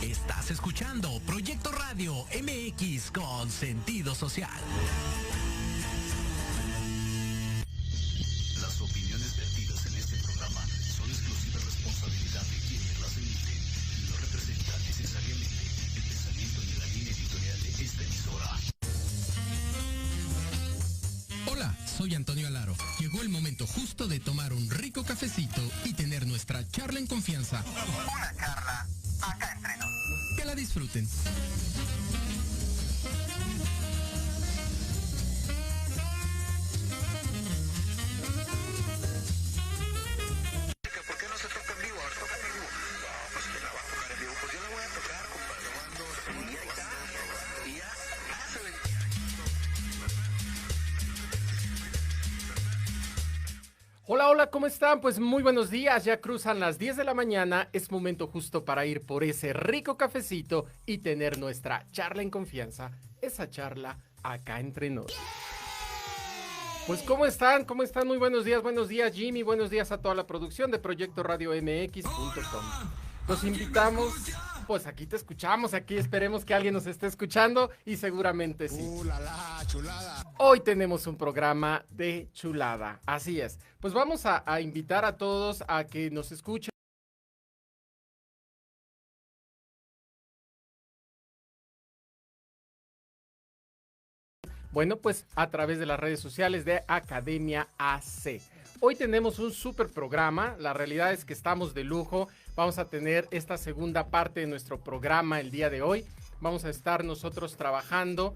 Estás escuchando Proyecto Radio MX con sentido social. Las opiniones vertidas en este programa son exclusiva responsabilidad de quienes las emiten y no representan necesariamente el pensamiento ni la línea editorial de esta emisora. Hola, soy Antonio Alaro. Llegó el momento justo de tomar un rico cafecito y tener nuestra charla en confianza. Una charla acá entre nos. Que la disfruten. ¿Por qué no se toca en vivo? ¿Toca en vivo? No, pues que la va a tocar en vivo. Pues yo la voy a tocar, compadre. Y ahí está. Y ya se ven. Hola, hola, ¿cómo están? Pues muy buenos días, ya cruzan las 10 de la mañana, es momento justo para ir por ese rico cafecito y tener nuestra charla en confianza, esa charla acá entre nos. Pues ¿cómo están? ¿Cómo están? Muy buenos días Jimmy, buenos días a toda la producción de Proyecto Radio MX.com. Los invitamos, pues aquí te escuchamos, aquí esperemos que alguien nos esté escuchando y seguramente sí. Chulada. Hoy tenemos un programa de chulada, así es. Pues vamos a invitar a todos a que nos escuchen. Bueno, pues a través de las redes sociales de Academia AC. Hoy tenemos un súper programa, la realidad es que estamos de lujo. Vamos a tener esta segunda parte de nuestro programa el día de hoy. Vamos a estar nosotros trabajando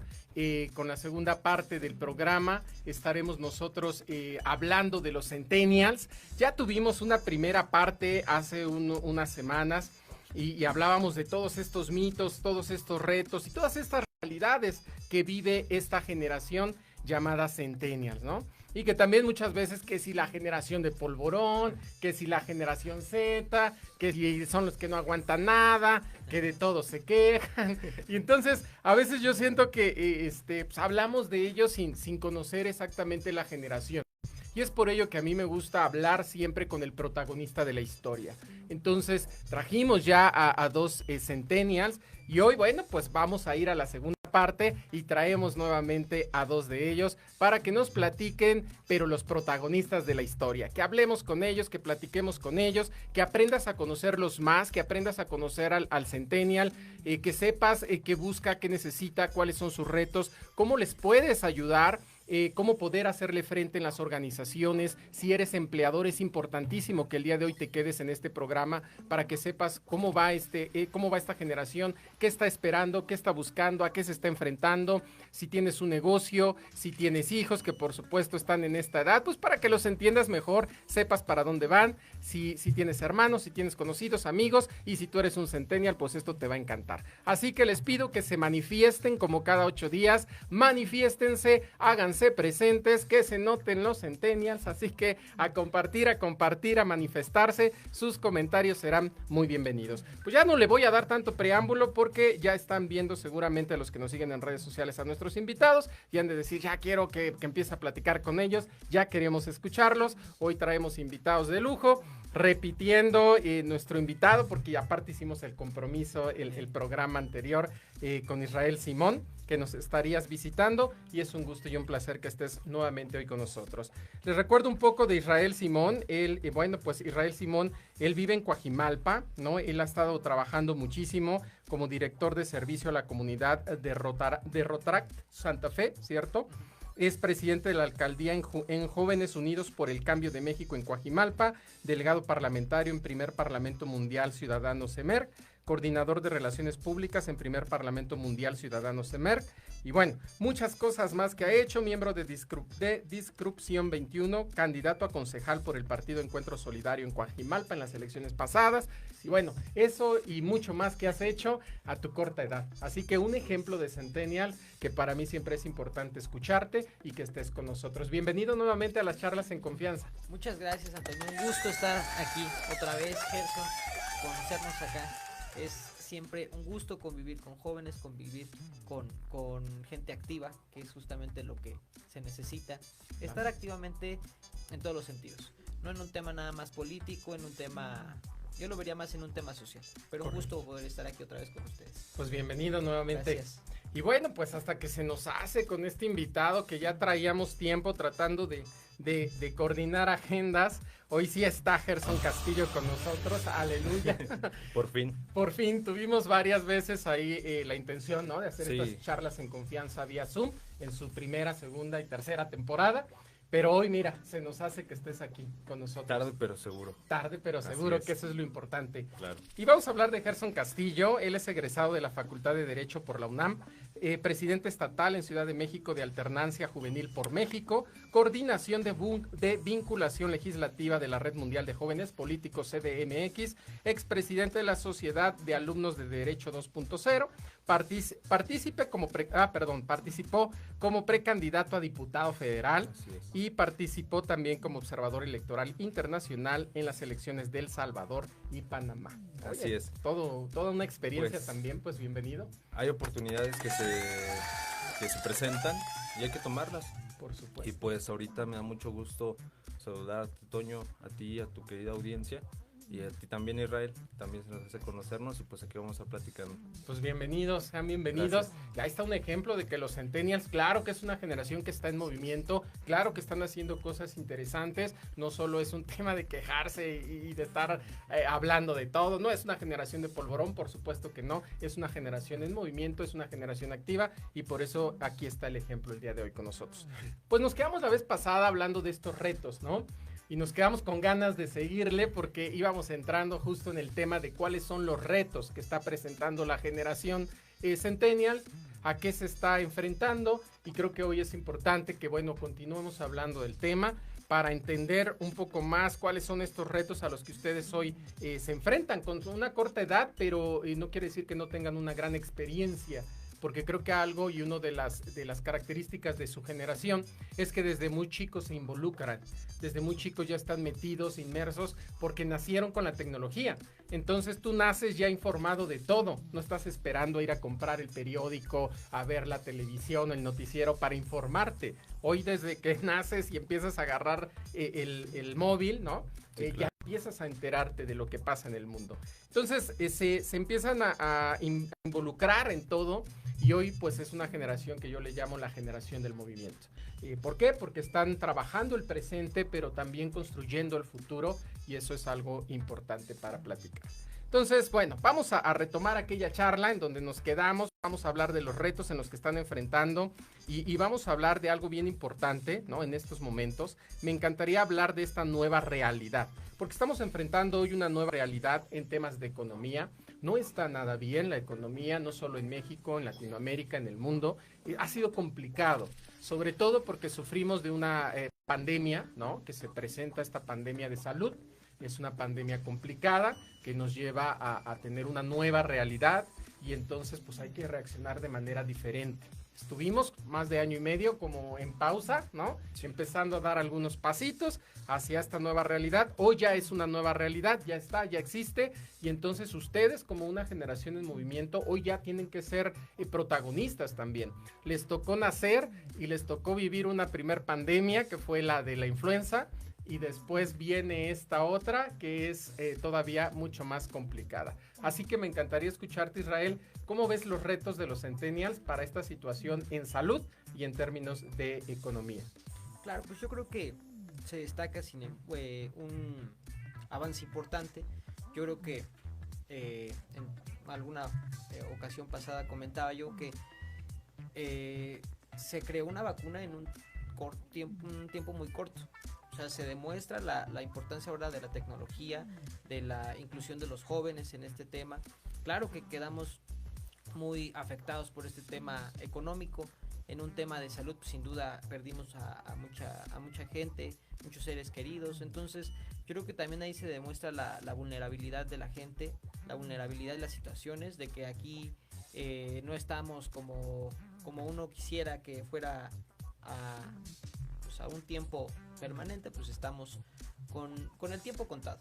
con la segunda parte del programa. Estaremos nosotros hablando de los Centennials. Ya tuvimos una primera parte hace unas semanas y hablábamos de todos estos mitos, todos estos retos y todas estas realidades que vive esta generación llamada Centennials, ¿no? Y que también muchas veces que si la generación de polvorón, que si la generación Z, que si son los que no aguantan nada, que de todo se quejan. Y entonces a veces yo siento que pues, hablamos de ellos sin conocer exactamente la generación. Y es por ello que a mí me gusta hablar siempre con el protagonista de la historia. Entonces trajimos ya a dos Centennials y hoy, bueno, pues vamos a ir a la segunda parte y traemos nuevamente a dos de ellos para que nos platiquen, pero los protagonistas de la historia, que hablemos con ellos, que platiquemos con ellos, que aprendas a conocerlos más, que aprendas a conocer al Centennial, que sepas qué busca, qué necesita, cuáles son sus retos, cómo les puedes ayudar. Cómo poder hacerle frente en las organizaciones. Si eres empleador, es importantísimo que el día de hoy te quedes en este programa para que sepas cómo va esta generación, qué está esperando, qué está buscando, a qué se está enfrentando, si tienes un negocio, si tienes hijos que por supuesto están en esta edad, pues para que los entiendas mejor, sepas para dónde van, si tienes hermanos, si tienes conocidos, amigos, y si tú eres un Centennial, pues esto te va a encantar. Así que les pido que se manifiesten como cada 8 días, manifiéstense, háganse presentes, que se noten los Centennials, así que a compartir, a manifestarse, sus comentarios serán muy bienvenidos. Pues ya no le voy a dar tanto preámbulo porque ya están viendo seguramente a los que nos siguen en redes sociales a nuestros invitados y han de decir, ya quiero que empiece a platicar con ellos, ya queremos escucharlos. Hoy traemos invitados de lujo, repitiendo nuestro invitado, porque aparte hicimos el compromiso, el programa anterior con Israel Simón, que nos estarías visitando, y es un gusto y un placer que estés nuevamente hoy con nosotros. Les recuerdo un poco de Israel Simón. Israel Simón, él vive en Coajimalpa, ¿no? Él ha estado trabajando muchísimo como director de servicio a la comunidad de Rotaract Santa Fe, ¿cierto? Es presidente de la alcaldía en Jóvenes Unidos por el Cambio de México en Coajimalpa, delegado parlamentario en Primer Parlamento Mundial Ciudadano CEMER, coordinador de Relaciones Públicas en Primer Parlamento Mundial Ciudadano CEMER, y bueno, muchas cosas más que ha hecho, miembro de Disrupción 21, candidato a concejal por el Partido Encuentro Solidario en Coajimalpa en las elecciones pasadas, y bueno, eso y mucho más que has hecho a tu corta edad. Así que un ejemplo de Centennial que para mí siempre es importante escucharte y que estés con nosotros. Bienvenido nuevamente a las charlas en confianza. Muchas gracias, Antonio. Un gusto estar aquí otra vez, Gerson, conocernos acá. Es siempre un gusto convivir con jóvenes, convivir con gente activa, que es justamente lo que se necesita. Estar activamente en todos los sentidos. No en un tema nada más político, en un tema Yo lo vería más en un tema social, pero un gusto poder estar aquí otra vez con ustedes. Pues bienvenido nuevamente. Gracias. Y bueno, pues hasta que se nos hace con este invitado que ya traíamos tiempo tratando de coordinar agendas. Hoy sí está Gerson Castillo con nosotros, aleluya. Por fin. Por fin, tuvimos varias veces ahí la intención, ¿no? De hacer Sí. estas charlas en confianza vía Zoom en su primera, segunda y tercera temporada. Pero hoy, mira, se nos hace que estés aquí con nosotros. Tarde pero seguro. Tarde, pero Así seguro es. que eso es lo importante. Claro. Y vamos a hablar de Gerson Castillo. Él es egresado de la Facultad de Derecho por la UNAM, presidente estatal en Ciudad de México de Alternancia Juvenil por México, coordinación de vinculación legislativa de la Red Mundial de Jóvenes Políticos CDMX, expresidente de la Sociedad de Alumnos de Derecho 2.0, participó como precandidato a diputado federal Así es. y participó también como observador electoral internacional en las elecciones de El Salvador y Panamá. Así es. Toda una experiencia Pues, también, pues bienvenido, Hay oportunidades que se presentan y hay que tomarlas. por Y supuesto. pues ahorita me da mucho gusto saludar a ti, Toño, a ti, a tu querida audiencia y a ti también, Israel. También se nos hace conocernos y pues aquí vamos a platicar. Pues bienvenidos, sean bienvenidos. Gracias. Y ahí está un ejemplo de que los centennials, claro que es una generación que está en movimiento, claro que están haciendo cosas interesantes, no solo es un tema de quejarse y de estar hablando de todo, no es una generación de polvorón, por supuesto que no, es una generación en movimiento, es una generación activa y por eso aquí está el ejemplo el día de hoy con nosotros. Pues nos quedamos la vez pasada hablando de estos retos, ¿no? Y nos quedamos con ganas de seguirle porque íbamos entrando justo en el tema de cuáles son los retos que está presentando la generación centennial, a qué se está enfrentando y creo que hoy es importante que, bueno, continuemos hablando del tema para entender un poco más cuáles son estos retos a los que ustedes hoy se enfrentan con una corta edad, pero no quiere decir que no tengan una gran experiencia, porque creo que algo y una de las características de su generación es que desde muy chicos se involucran, desde muy chicos ya están metidos, inmersos, porque nacieron con la tecnología. Entonces tú naces ya informado de todo, no estás esperando a ir a comprar el periódico, a ver la televisión, el noticiero para informarte. Hoy desde que naces y empiezas a agarrar el móvil, ¿no? Sí, Ya claro. empiezas a enterarte de lo que pasa en el mundo. Entonces se empiezan a involucrar en todo y hoy pues es una generación que yo le llamo la generación del movimiento. ¿Por qué? Porque están trabajando el presente pero también construyendo el futuro y eso es algo importante para platicar. Entonces, bueno, vamos a retomar aquella charla en donde nos quedamos, vamos a hablar de los retos en los que están enfrentando y vamos a hablar de algo bien importante, ¿no? En estos momentos, me encantaría hablar de esta nueva realidad, porque estamos enfrentando hoy una nueva realidad en temas de economía. No está nada bien la economía, no solo en México, en Latinoamérica, en el mundo. Ha sido complicado, sobre todo porque sufrimos de una pandemia, ¿no? Que se presenta esta pandemia de salud. Es una pandemia complicada que nos lleva a tener una nueva realidad y entonces pues hay que reaccionar de manera diferente. Estuvimos más de año y medio como en pausa, ¿no? Empezando a dar algunos pasitos hacia esta nueva realidad. Hoy ya es una nueva realidad, ya está, ya existe y entonces ustedes como una generación en movimiento hoy ya tienen que ser protagonistas también. Les tocó nacer y les tocó vivir una primer pandemia que fue la de la influenza. Y después viene esta otra que es todavía mucho más complicada. Así que me encantaría escucharte, Israel, ¿cómo ves los retos de los centennials para esta situación en salud y en términos de economía? Claro, pues yo creo que se destaca un avance importante. Yo creo que en alguna ocasión pasada comentaba yo que se creó una vacuna en un tiempo muy corto. O sea, se demuestra la importancia ahora de la tecnología, de la inclusión de los jóvenes en este tema. Claro que quedamos muy afectados por este tema económico. En un tema de salud, pues, sin duda perdimos a mucha gente, muchos seres queridos. Entonces, yo creo que también ahí se demuestra la vulnerabilidad de la gente, la vulnerabilidad de las situaciones, de que aquí no estamos como uno quisiera que fuera a un tiempo permanente, pues estamos con el tiempo contado.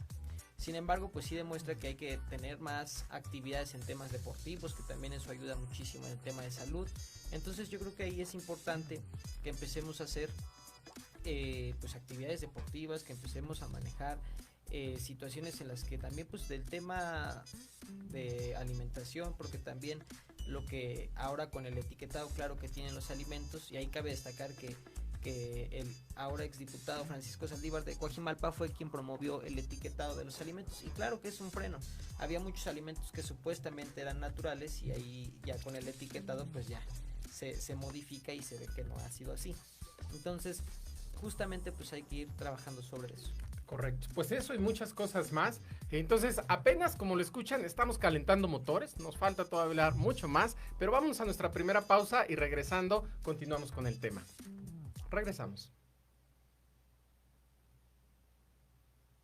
Sin embargo, pues sí demuestra que hay que tener más actividades en temas deportivos, que también eso ayuda muchísimo en el tema de salud. Entonces yo creo que ahí es importante que empecemos a hacer pues actividades deportivas, que empecemos a manejar situaciones en las que también pues del tema de alimentación, porque también lo que ahora con el etiquetado claro que tienen los alimentos, y ahí cabe destacar que el ahora exdiputado Francisco Saldívar de Coajimalpa fue quien promovió el etiquetado de los alimentos, y claro que es un freno. Había muchos alimentos que supuestamente eran naturales y ahí ya con el etiquetado pues ya se modifica y se ve que no ha sido así. Entonces justamente pues hay que ir trabajando sobre eso. Correcto, pues eso y muchas cosas más. Entonces, apenas como lo escuchan, estamos calentando motores, nos falta todavía hablar mucho más, pero vamos a nuestra primera pausa y regresando continuamos con el tema. Regresamos.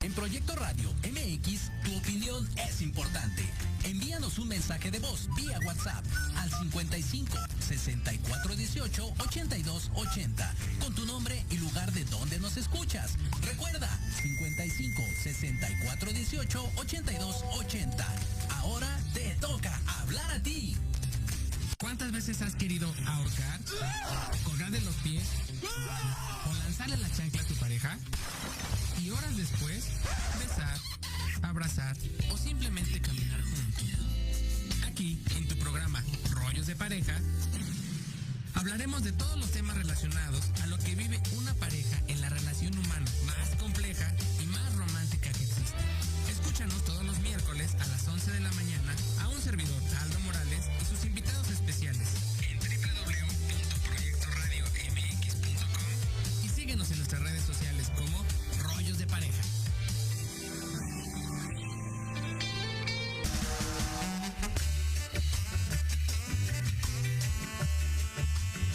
En Proyecto Radio MX, tu opinión es importante. Envíanos un mensaje de voz vía WhatsApp al 55 64 18 82 80 con tu nombre y lugar de donde nos escuchas. Recuerda, 55 64 18 82 80. Ahora te toca hablar a ti. ¿Cuántas veces has querido ahorcar, colgar de los pies o lanzarle la chancla a tu pareja? Y horas después, besar, abrazar o simplemente caminar juntos. Aquí, en tu programa Rollos de Pareja, hablaremos de todos los temas relacionados a lo que vive una pareja en la relación humana más compleja y más romántica que existe. Escúchanos todos los miércoles a las 11 de la mañana a un servidor, Aldo Morales, y sus invitados especiales en www.proyectoradiomx.com y síguenos en nuestras redes sociales como Rollos de Pareja.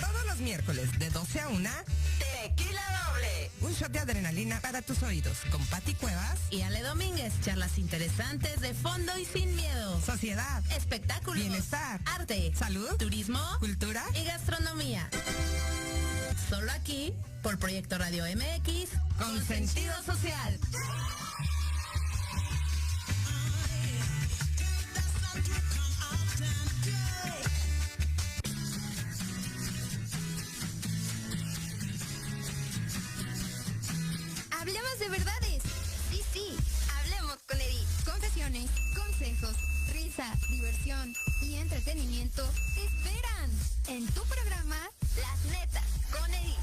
Todos los miércoles de 12 a 1, Tequila Doble. Un shot de adrenalina para tus oídos con Pati Cuevas y Ale Domínguez. Charlas interesantes de fondo y sin miedo. Sociedad, espectáculos, bienestar, arte, salud, turismo, cultura y gastronomía. Solo aquí, por Proyecto Radio MX, con sentido social. Hablemos de verdades. Sí, hablemos con Edith. Confesiones, consejos, risa, diversión y entretenimiento te esperan en tu programa Las Netas con Edith.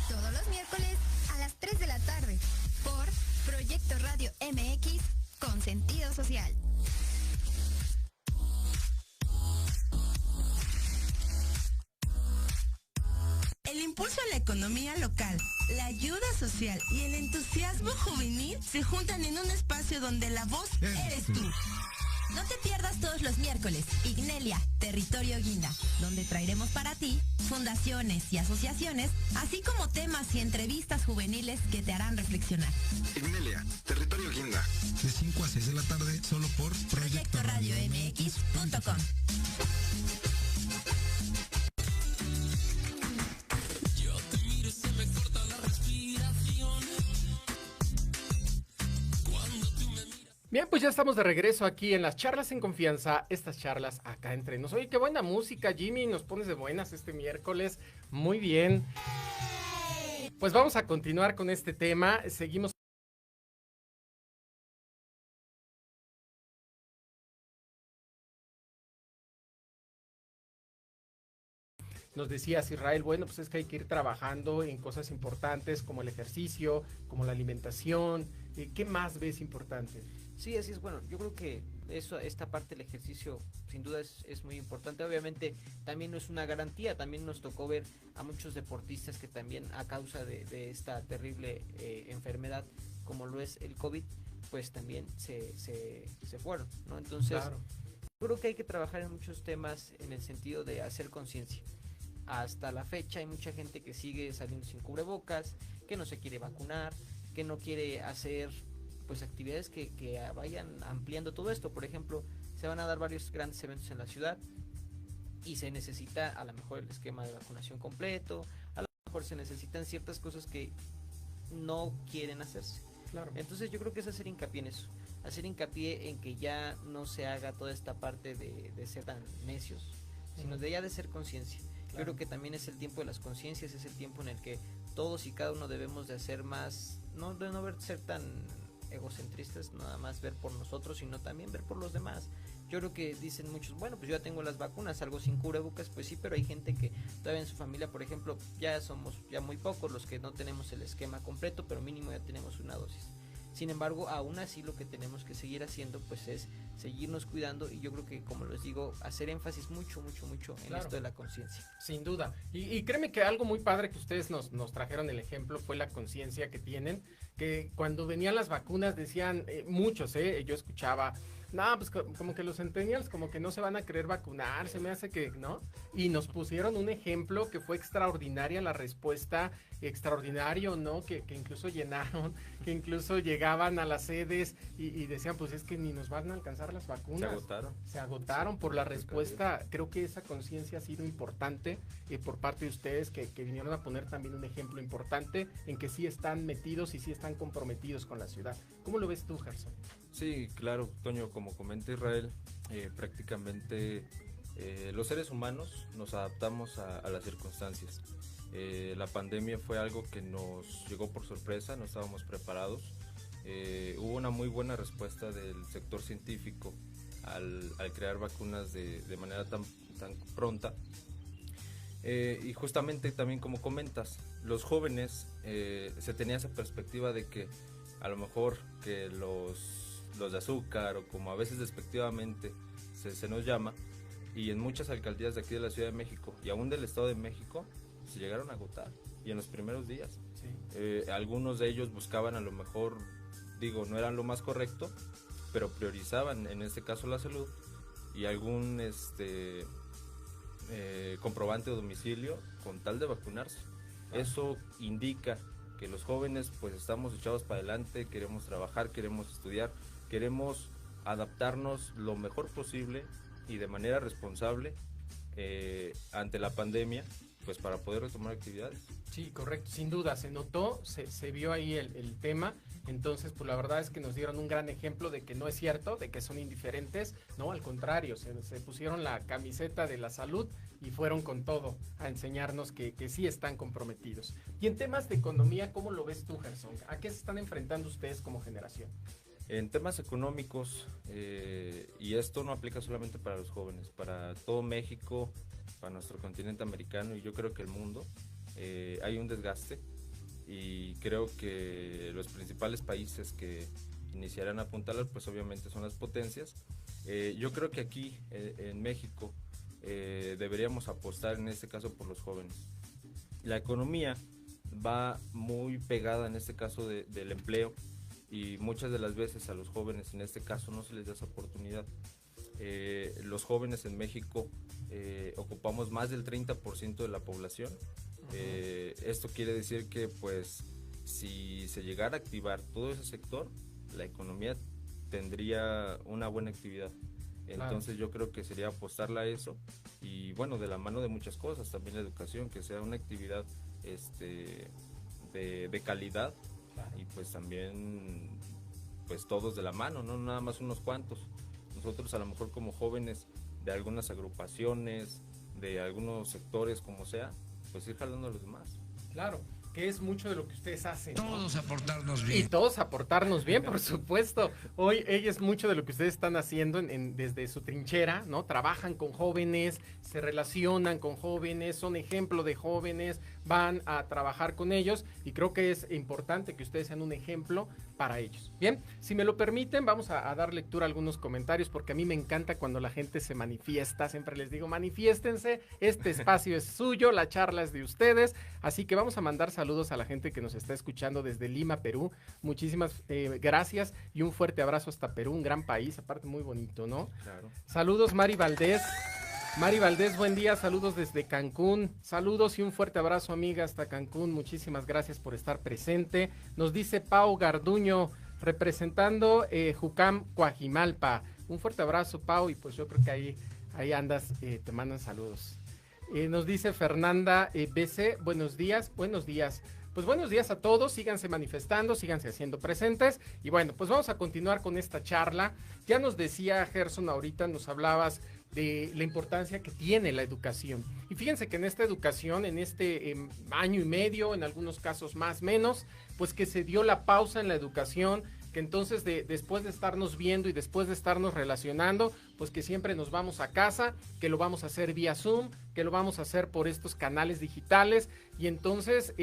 Todos los miércoles a las 3 de la tarde por Proyecto Radio MX con sentido social. El impulso a la economía local, la ayuda social y el entusiasmo juvenil se juntan en un espacio donde la voz eres tú. No te pierdas todos los miércoles Ignelia, Territorio Guinda, donde traeremos para ti fundaciones y asociaciones, así como temas y entrevistas juveniles que te harán reflexionar. Ignelia, Territorio Guinda. De 5 a 6 de la tarde, solo por Proyecto Radio MX.com. Bien, pues ya estamos de regreso aquí en las charlas en confianza, estas charlas acá entre nos. Oye, qué buena música, Jimmy, nos pones de buenas este miércoles, muy bien. Pues vamos a continuar con este tema, seguimos. Nos decías, Israel, bueno, pues es que hay que ir trabajando en cosas importantes como el ejercicio, como la alimentación. ¿Qué más ves importante? Sí, así es. Bueno, yo creo que esta parte del ejercicio sin duda es muy importante. Obviamente también no es una garantía, también nos tocó ver a muchos deportistas que también a causa de esta terrible enfermedad como lo es el COVID, pues también se fueron, ¿no? Entonces, claro, yo creo que hay que trabajar en muchos temas en el sentido de hacer conciencia. Hasta la fecha hay mucha gente que sigue saliendo sin cubrebocas, que no se quiere vacunar, que no quiere hacer pues actividades que vayan ampliando todo esto. Por ejemplo, se van a dar varios grandes eventos en la ciudad y se necesita a lo mejor el esquema de vacunación completo, a lo mejor se necesitan ciertas cosas que no quieren hacerse. Claro. Entonces yo creo que es hacer hincapié en eso, hacer hincapié en que ya no se haga toda esta parte de ser tan necios, sino de ya de ser conciencia. Claro. Yo creo que también es el tiempo de las conciencias, es el tiempo en el que todos y cada uno debemos de hacer más, no ser tan egocentristas, nada más ver por nosotros, sino también ver por los demás. Yo creo que dicen muchos, bueno, pues yo ya tengo las vacunas, algo sin cubrebocas, pues sí, pero hay gente que todavía en su familia, por ejemplo, ya somos ya muy pocos los que no tenemos el esquema completo, pero mínimo ya tenemos una dosis. Sin embargo, aún así lo que tenemos que seguir haciendo pues es seguirnos cuidando, y yo creo que, como les digo, hacer énfasis mucho en Claro. esto de la conciencia. Sin duda. Y créeme que algo muy padre que ustedes nos trajeron el ejemplo fue la conciencia que tienen, que cuando venían las vacunas decían muchos, yo escuchaba, no, pues como que los centennials como que no se van a querer vacunar, se me hace que, ¿no? Y nos pusieron un ejemplo que fue extraordinaria la respuesta, extraordinario, ¿no? Que incluso llenaron, que incluso llegaban a las sedes y decían, pues es que ni nos van a alcanzar las vacunas. Se agotaron por la respuesta. Creo que esa conciencia ha sido importante por parte de ustedes, que vinieron a poner también un ejemplo importante en que sí están metidos y sí están comprometidos con la ciudad. ¿Cómo lo ves tú, Gerson? Sí, claro, Toño, como comenta Israel, prácticamente los seres humanos nos adaptamos a las circunstancias. La pandemia fue algo que nos llegó por sorpresa, no estábamos preparados. Hubo una muy buena respuesta del sector científico al crear vacunas de manera tan pronta. Y justamente también, como comentas, los jóvenes, se tenía esa perspectiva de que a lo mejor que los de azúcar, o como a veces despectivamente se nos llama, y en muchas alcaldías de aquí de la Ciudad de México y aún del Estado de México se llegaron a agotar, y en los primeros días. Sí. Algunos de ellos buscaban, a lo mejor, digo, no eran lo más correcto, pero priorizaban en este caso la salud, y algún comprobante de domicilio con tal de vacunarse. Eso indica que los jóvenes pues estamos echados para adelante, queremos trabajar, queremos estudiar, queremos adaptarnos lo mejor posible y de manera responsable ante la pandemia, pues para poder retomar actividades. Sí, correcto, sin duda, se notó, se vio ahí el tema. Entonces, pues la verdad es que nos dieron un gran ejemplo de que no es cierto, de que son indiferentes, no, al contrario, se pusieron la camiseta de la salud y fueron con todo a enseñarnos que sí están comprometidos. Y en temas de economía, ¿cómo lo ves tú, Gerson? ¿A qué se están enfrentando ustedes como generación? En temas económicos, y esto no aplica solamente para los jóvenes, para todo México, para nuestro continente americano y yo creo que el mundo, hay un desgaste, y creo que los principales países que iniciarán a apuntalar pues obviamente son las potencias. Yo creo que aquí en México deberíamos apostar en este caso por los jóvenes. La economía va muy pegada en este caso del empleo, y muchas de las veces a los jóvenes en este caso no se les da esa oportunidad. Los jóvenes en México ocupamos más del 30% de la población. Esto quiere decir que pues si se llegara a activar todo ese sector, la economía tendría una buena actividad. Entonces yo creo que sería apostarle a eso, y bueno, de la mano de muchas cosas, también la educación, que sea una actividad de calidad, y pues también pues todos de la mano, no nada más unos cuantos. Nosotros a lo mejor como jóvenes de algunas agrupaciones, de algunos sectores, como sea, pues ir jalando a los demás. Claro, que es mucho de lo que ustedes hacen, ¿no? Todos aportarnos bien. Y todos aportarnos bien, por supuesto. Hoy ella es mucho de lo que ustedes están haciendo desde su trinchera, ¿no? Trabajan con jóvenes, se relacionan con jóvenes, son ejemplo de jóvenes, van a trabajar con ellos, y creo que es importante que ustedes sean un ejemplo para ellos. Bien, si me lo permiten, vamos a dar lectura a algunos comentarios, porque a mí me encanta cuando la gente se manifiesta. Siempre les digo, manifiéstense, este espacio es suyo, la charla es de ustedes, así que vamos a mandar saludos a la gente que nos está escuchando desde Lima, Perú. Muchísimas gracias y un fuerte abrazo hasta Perú, un gran país, aparte muy bonito, ¿no? Claro. Saludos, Mari Valdés. Mari Valdés, buen día, saludos desde Cancún. Saludos y un fuerte abrazo, amiga, hasta Cancún. Muchísimas gracias por estar presente. Nos dice Pau Garduño, representando Jucam, Coajimalpa. Un fuerte abrazo, Pau, y pues yo creo que ahí andas, te mandan saludos. Nos dice Fernanda BC, buenos días. Pues buenos días a todos, síganse manifestando, síganse haciendo presentes, y bueno, pues vamos a continuar con esta charla. Ya nos decía Gerson ahorita, nos hablabas de la importancia que tiene la educación. Y fíjense que en esta educación, en este año y medio, en algunos casos más menos, pues que se dio la pausa en la educación, que entonces después de estarnos viendo y después de estarnos relacionando, pues que siempre nos vamos a casa, que lo vamos a hacer vía Zoom, que lo vamos a hacer por estos canales digitales, y entonces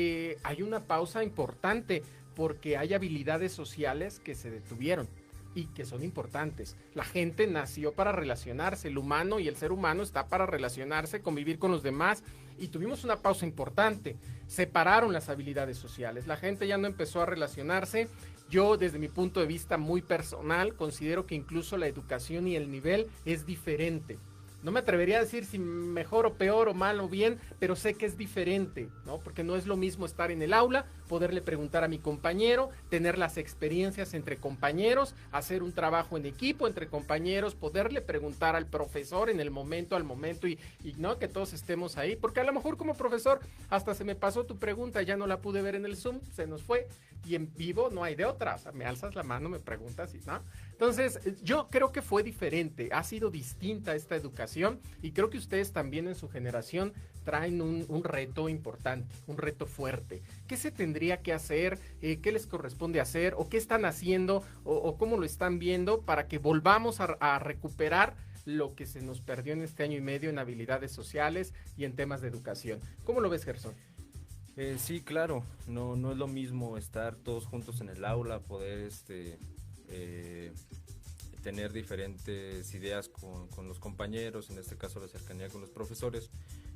hay una pausa importante porque hay habilidades sociales que se detuvieron y que son importantes. La gente nació para relacionarse, el humano y el ser humano está para relacionarse, convivir con los demás, y tuvimos una pausa importante. Separaron las habilidades sociales, la gente ya no empezó a relacionarse. Yo, desde mi punto de vista muy personal, considero que incluso la educación y el nivel es diferente. No me atrevería a decir si mejor o peor o mal o bien, pero sé que es diferente, ¿no? Porque no es lo mismo estar en el aula, poderle preguntar a mi compañero, tener las experiencias entre compañeros, hacer un trabajo en equipo entre compañeros, poderle preguntar al profesor en el momento, al momento, y no que todos estemos ahí, porque a lo mejor como profesor hasta se me pasó tu pregunta, ya no la pude ver en el Zoom, se nos fue, y en vivo no hay de otra, o sea, me alzas la mano, me preguntas, y ¿no? Entonces, yo creo que fue diferente, ha sido distinta esta educación, y creo que ustedes también en su generación traen un reto importante, un reto fuerte. ¿Qué se tendría que hacer? ¿Qué les corresponde hacer? ¿O qué están haciendo? ¿O cómo lo están viendo para que volvamos a recuperar lo que se nos perdió en este año y medio en habilidades sociales y en temas de educación? ¿Cómo lo ves, Gerson? Sí, claro, no es lo mismo estar todos juntos en el aula, poder tener diferentes ideas con los compañeros, en este caso la cercanía con los profesores.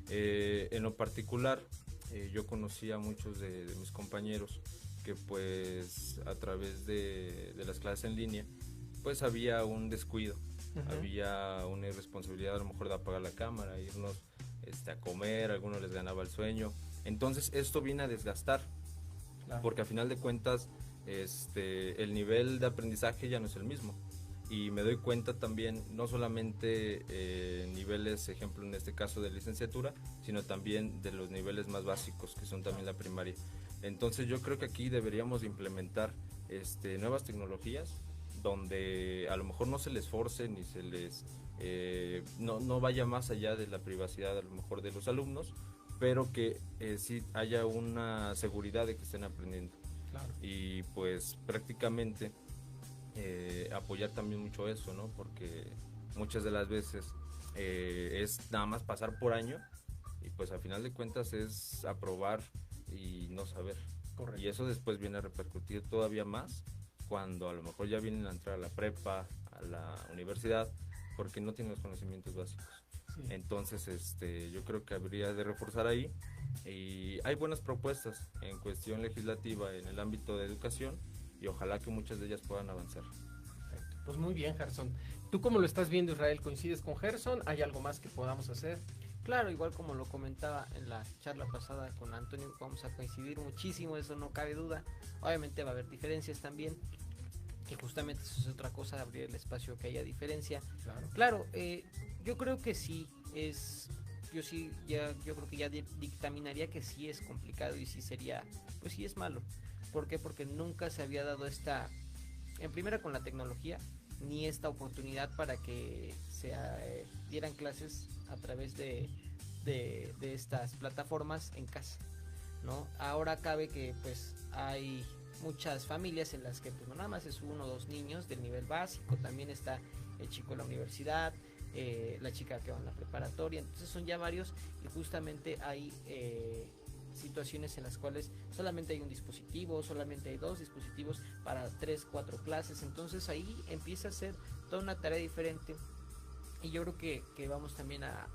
En lo particular, yo conocí a muchos de mis compañeros que pues a través de las clases en línea pues había un descuido, había una irresponsabilidad a lo mejor de apagar la cámara, irnos a comer, a algunos les ganaba el sueño. Entonces esto viene a desgastar, claro, porque a final de cuentas el nivel de aprendizaje ya no es el mismo. Y me doy cuenta también, no solamente niveles, ejemplo en este caso de licenciatura, sino también de los niveles más básicos, que son también la primaria. Entonces yo creo que aquí deberíamos implementar nuevas tecnologías, donde a lo mejor no se les force ni se les no vaya más allá de la privacidad a lo mejor de los alumnos, pero que sí haya una seguridad de que estén aprendiendo. Claro. Y pues prácticamente apoyar también mucho eso, ¿no? Porque muchas de las veces es nada más pasar por año y pues al final de cuentas es aprobar y no saber. Correcto. Y eso después viene a repercutir todavía más cuando a lo mejor ya vienen a entrar a la prepa, a la universidad, porque no tienen los conocimientos básicos. Sí. Entonces yo creo que habría de reforzar ahí, y hay buenas propuestas en cuestión legislativa en el ámbito de educación, y ojalá que muchas de ellas puedan avanzar. Perfecto. Pues muy bien, Gerson. ¿Tú cómo lo estás viendo, Israel? ¿Coincides con Gerson? ¿Hay algo más que podamos hacer? Claro, igual como lo comentaba en la charla pasada con Antonio, vamos a coincidir muchísimo, eso no cabe duda. Obviamente va a haber diferencias también, que justamente eso es otra cosa, abrir el espacio que haya diferencia. Claro, yo creo que sí yo creo que ya dictaminaría que sí es complicado y sí sería, pues sí es malo. ¿Por qué? Porque nunca se había dado en primera con la tecnología, ni esta oportunidad para que se dieran clases a través de estas plataformas en casa, ¿no? Ahora cabe que pues hay muchas familias en las que pues no nada más es 1 o 2 niños del nivel básico, también está el chico en la universidad, la chica que va en la preparatoria, entonces son ya varios, y justamente hay situaciones en las cuales solamente hay un dispositivo, solamente hay 2 dispositivos para 3, 4 clases, entonces ahí empieza a ser toda una tarea diferente. Y yo creo que vamos también a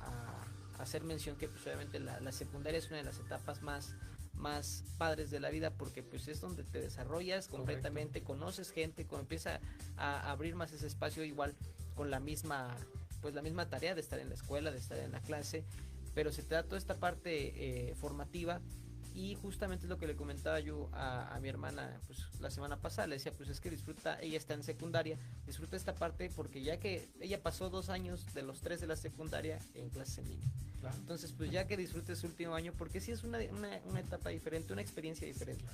hacer mención que pues obviamente la secundaria es una de las etapas más padres de la vida, porque pues es donde te desarrollas completamente, conoces gente, cuando empieza a abrir más ese espacio, igual con la misma tarea de estar en la escuela, de estar en la clase, pero se te da toda esta parte formativa. Y justamente es lo que le comentaba yo a mi hermana pues la semana pasada, le decía pues es que disfruta, ella está en secundaria, disfruta esta parte porque ya que ella pasó 2 años de los 3 de la secundaria en clases en línea, claro. Entonces pues ya que disfrute su último año, porque sí es una etapa diferente, una experiencia diferente.